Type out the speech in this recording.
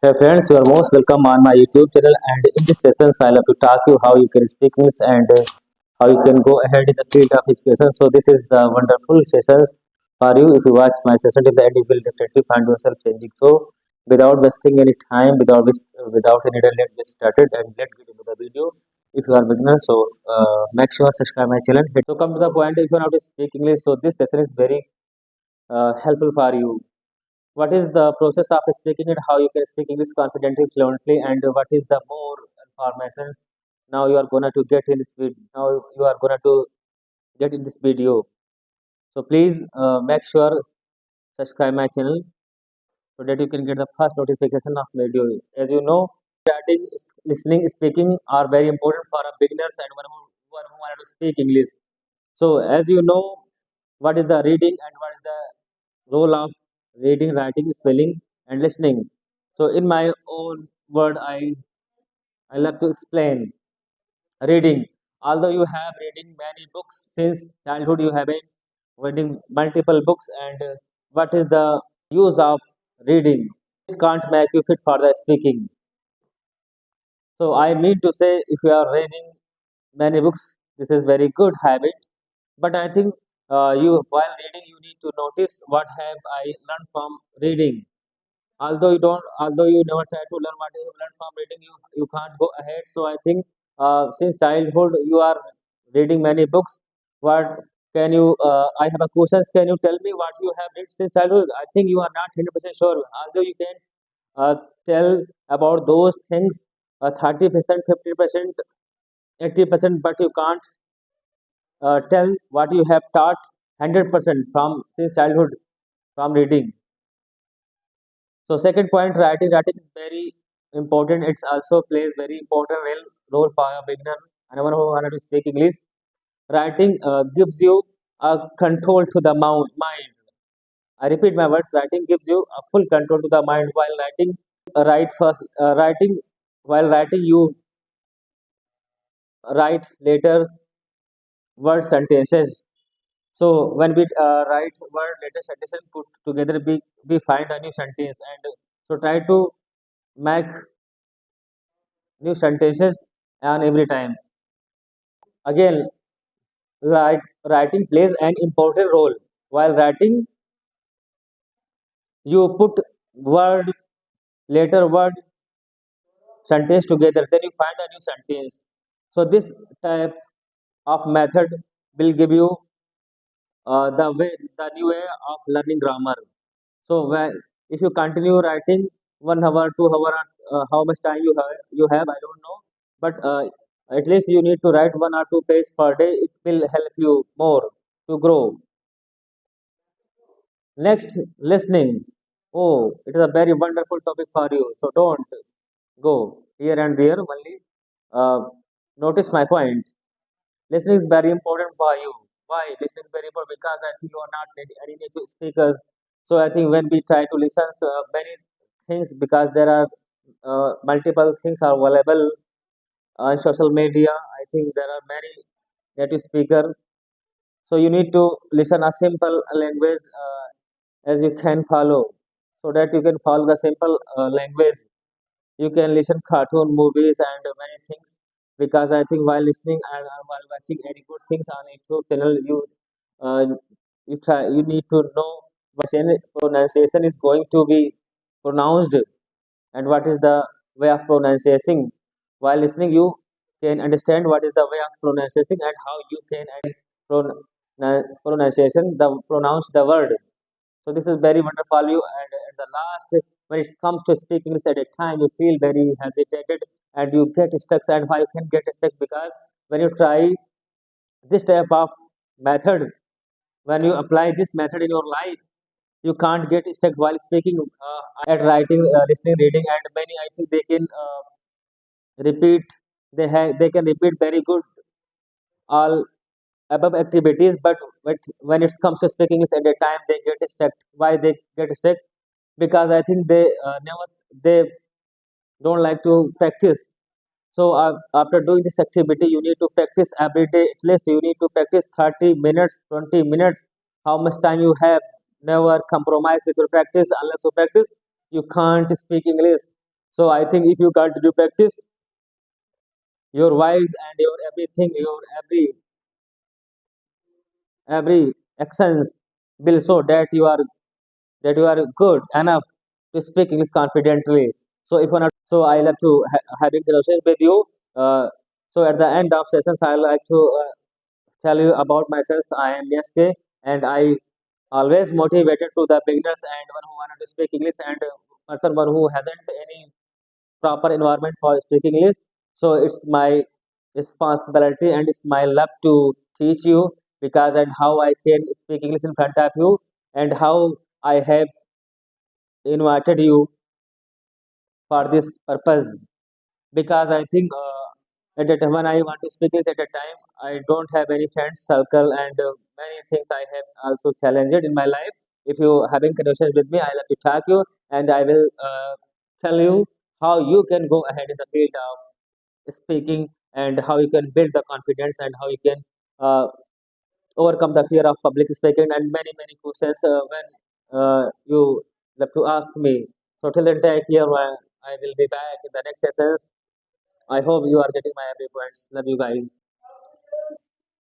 Hey friends, you are most welcome on my YouTube channel. And in this session, I'll have to talk you how you can speak English and how you can go ahead in the field of education. So this is the wonderful sessions for you. If you watch my session till the end, you will definitely find yourself changing. So without wasting any time, without any delay, let's get started and let's get into the video. If you are beginner, so make sure subscribe my channel. So come to the point. If you know how to speak English, so this session is very helpful for you. What is the process of speaking and how you can speak English confidently, fluently, and what is the more informations now you are gonna to get in this video. Now you are gonna to get in this video. So please make sure subscribe my channel so that you can get the first notification of video. As you know, writing, listening, speaking are very important for a beginners and one who want to speak English. So as you know, what is the reading and what is the role of reading, writing, spelling, and listening. So, in my own word, I love to explain reading. Although you have reading many books since childhood, you have been reading multiple books, and what is the use of reading? This can't make you fit for the speaking. So, I mean to say, if you are reading many books, this is very good habit. But I think you while reading, you need to notice what have I learned from reading. Although you never try to learn what you have learned from reading, you can't go ahead. So I think since childhood you are reading many books. What can you I have a question. Can you tell me what you have read since childhood? I think you are not 100% sure. Although you can uh, tell about those things 30%, 50%, 80%, but you can't tell what you have taught 100% from since childhood from reading. So second point, writing is very important. It also plays very important role for a beginner and anyone who wanted to speak English. Writing gives you a control to the mind. I repeat my words. Writing gives you a full control to the mind while writing. Write first. Writing while writing you write letters, word sentences. So when we write word letter sentences put together, we find a new sentence and so try to make new sentences and every time. Again, writing plays an important role. While writing, you put word, letter, word, sentence together, then you find a new sentence. So this type of method will give you the new way of learning grammar. So if you continue writing 1 hour, 2 hour, how much time you have, I don't know, but at least you need to write 1 or 2 pages per day. It will help you more to grow. Next, listening. Oh, it is a very wonderful topic for you. So don't go here and there. Only uh, notice my point. Listening is very important for you. Why? Listening is very important because I think you are not any native speakers. So I think when we try to listen many things because there are multiple things are available on social media. I think there are many native speakers. So you need to listen a simple language as you can follow, so that you can follow the simple language. You can listen cartoon movies and many things because I think while listening and while watching any good things on YouTube channel, uh, you need to know what pronunciation is going to be pronounced and what is the way of pronunciation. While listening, you can understand what is the way of pronunciation and how you can pronunciation the pronounce the word. So this is very wonderful you and at the last when it comes to speaking English at a time you feel very hesitated and you get stuck and why you can get stuck because when you try this type of method, when you apply this method in your life, you can't get stuck while speaking. At writing, listening, reading, and many I think they can repeat. They can repeat very good all above activities, but when it comes to speaking English at a time they get stuck. Why they get stuck? Because I think they don't like to practice. So after doing this activity, you need to practice every day. At least you need to practice 30 minutes, 20 minutes. How much time you have? Never compromise with your practice. Unless you practice, you can't speak English. So I think if you continue to practice, your voice and your everything, your every actions will show that you are good enough to speak English confidently. So if not, so I love to having conversation with you. So at the end of sessions, I like to tell you about myself. I am SK, and I always motivated to the beginners and one who wanted to speak English and person one who hasn't any proper environment for speaking English. So it's my responsibility and it's my love to teach you because and how I can speak English in front of you and how I have invited you for this purpose because I think at that time when I want to speak it at that time, I don't have any friends circle and many things I have also challenged in my life. If you having conversations with me, I love to talk you and I will tell you how you can go ahead in the field of speaking and how you can build the confidence and how you can uh, overcome the fear of public speaking and many questions when you love to ask me. So till then, take care. I will be back in the next sessions. I hope you are getting my every points. Love you guys.